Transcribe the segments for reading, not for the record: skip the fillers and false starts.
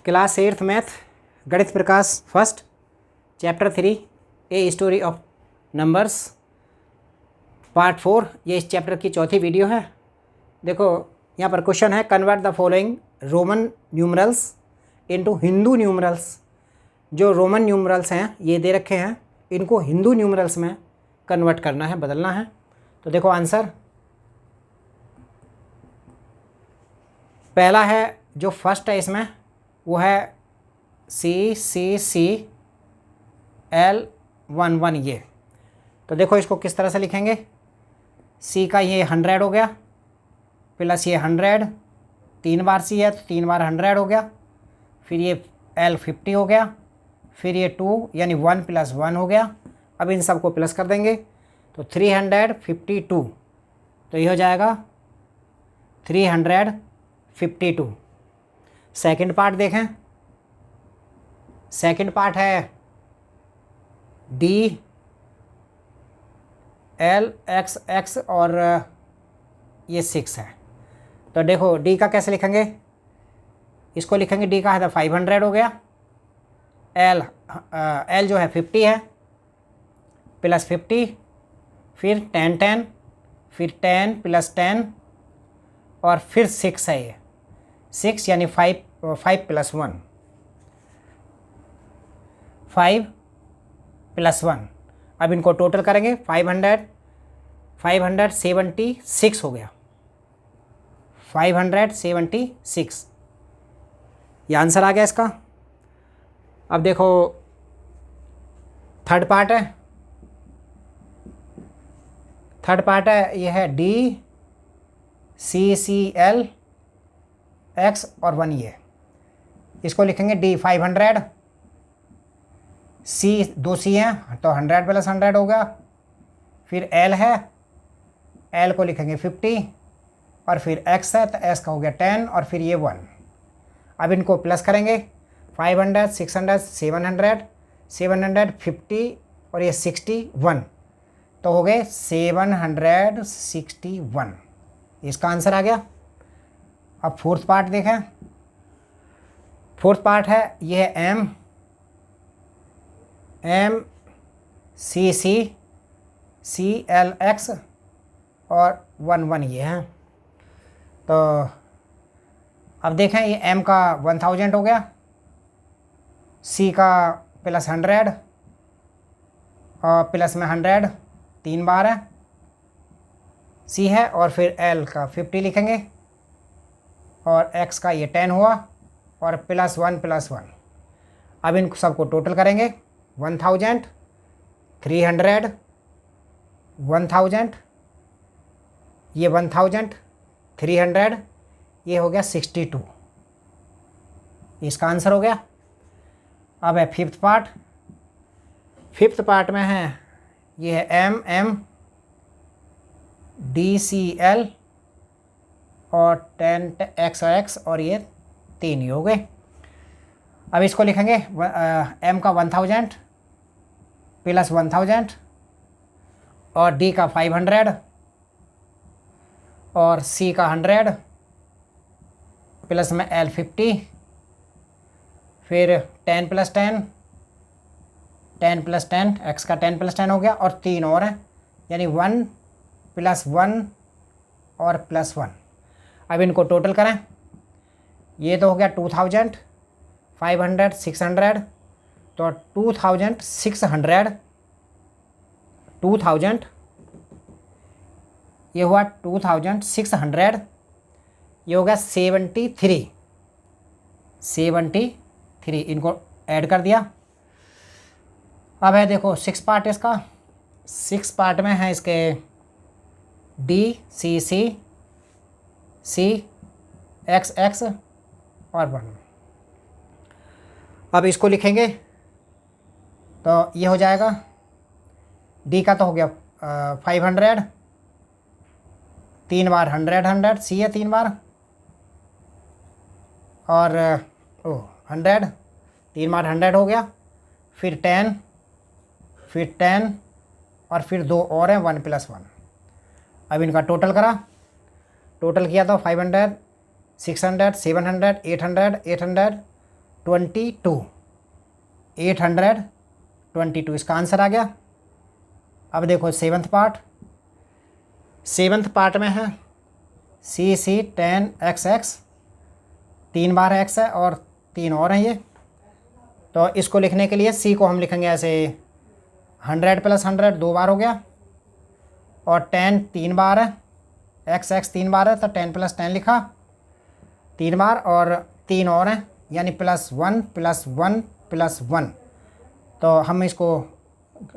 Class 8th math Ganita Prakash first chapter 3 A story of numbers part 4। ये इस chapter की चौथी वीडियो है। देखो यहाँ पर क्वेश्चन है, convert the following Roman numerals into Hindu numerals. जो रोमन न्यूमरल्स हैं ये दे रखे हैं, इनको हिंदू न्यूमरल्स में कन्वर्ट करना है, बदलना है। तो देखो आंसर पहला है, जो फर्स्ट है इसमें वो है CCCL11 ये। तो देखो इसको किस तरह से लिखेंगे। C का ये 100 हो गया प्लस ये 100, 3 बार C है तो 3 बार 100 हो गया। फिर ये L 50 हो गया, फिर ये 2 यानी 1 + 1 हो गया। अब इन सबको प्लस कर देंगे तो 352, तो ये हो जाएगा 352। सेकंड पार्ट देखें, सेकंड पार्ट है DLXX और ये 6 है। तो देखो D का कैसे लिखेंगे, इसको लिखेंगे D का है तो 500 हो गया। L जो है 50 है प्लस 50, फिर 10 10, फिर 10 + 10 और फिर 6 है ये 6 यानी 5 + 1, 5 + 1। अब इनको टोटल करेंगे 576 हो गया, 576। ये आंसर आ गया इसका। अब देखो थर्ड पार्ट है, थर्ड पार्ट है ये है DCCL X और 1 ये। इसको लिखेंगे D 500, C 2 C हैं तो 100 + 100 हो गया। फिर L है, L को लिखेंगे 50 और फिर X है तो X का हो गया 10 और फिर ये 1। अब इनको प्लस करेंगे 500 600 700 750 और ये 61, तो हो गए 761। इसका आंसर आ गया। अब फोर्थ पार्ट देखें, फोर्थ पार्ट है ये है MCCCLX और 1 ये हैं। तो अब देखें ये M का 1000 हो गया, C का प्लस 100 और प्लस में 100 3 बार है C है, और फिर L का 50 लिखेंगे और X का ये 10 हुआ और प्लस 1 + 1। अब इन सबको टोटल करेंगे 1000 300 1000 ये 1000 300 ये हो गया 62। इसका आंसर हो गया। अब है फिफ्थ पार्ट, फिफ्थ पार्ट में है ये है MMDCL और 10XX और ये 3 ही हो गए। अब इसको लिखेंगे M का 1000 प्लस 1000 और D का 500 और C का 100 प्लस में L 50, फिर 10 + 10 10 + 10 X का 10 + 10 हो गया और 3 और हैं यानी 1 + 1 और प्लस 1। अब इनको टोटल करें, ये तो हो गया 2000 500 600, तो 2000 ये हुआ 2600, ये हो गया 73। इनको ऐड कर दिया। अब है देखो 6 पार्ट इसका, 6 पार्ट में है इसके DCCCXX और 1। अब इसको लिखेंगे तो ये हो जाएगा, D का तो हो गया 500 3 बार 100 C है 3 बार और 100 3 बार 100 हो गया, फिर 10 फिर 10 और फिर 2 और हैं 1 + 1। अब इनका टोटल करा, टोटल किया तो 500 600 700 800 800 822 822 इसका आंसर आ गया। अब देखो सेवन्थ पार्ट में है सी 10x, 3 बार x है और 3 और हैं ये। तो इसको लिखने के लिए सी को हम लिखेंगे ऐसे 100 + 100 2 बार हो गया, और 10 3 बार है, x 3 बार है तो 10 + 10 लिखा 3 बार, और 3 और हैं यानी +1 +1 +1। तो हम इसको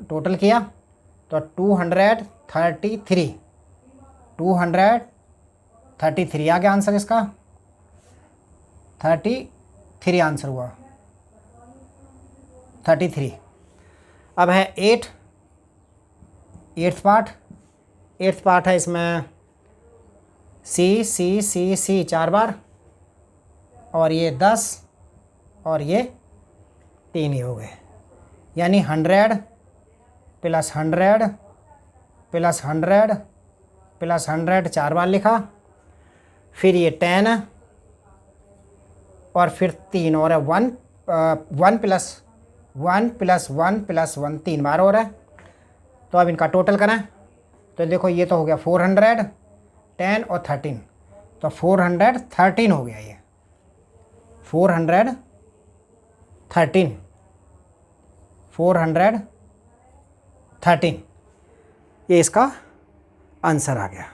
टोटल किया तो 233 आ गया आंसर इसका, 33 आंसर हुआ 33। अब है एट्थ पार्ट है, इसमें सी 4 बार, और ये 10 और ये 3 ही हो गए, यानी 100 + 100 + 100 + 100 4 बार लिखा, फिर ये 10 है और फिर 3 और है 1 + 1 + 1 + 1 3 बार हो रहा है। तो अब इनका टोटल करें तो देखो ये तो हो गया 400, 10 और 13, तो 413 हो गया, ये 413 ये इसका आंसर आ गया।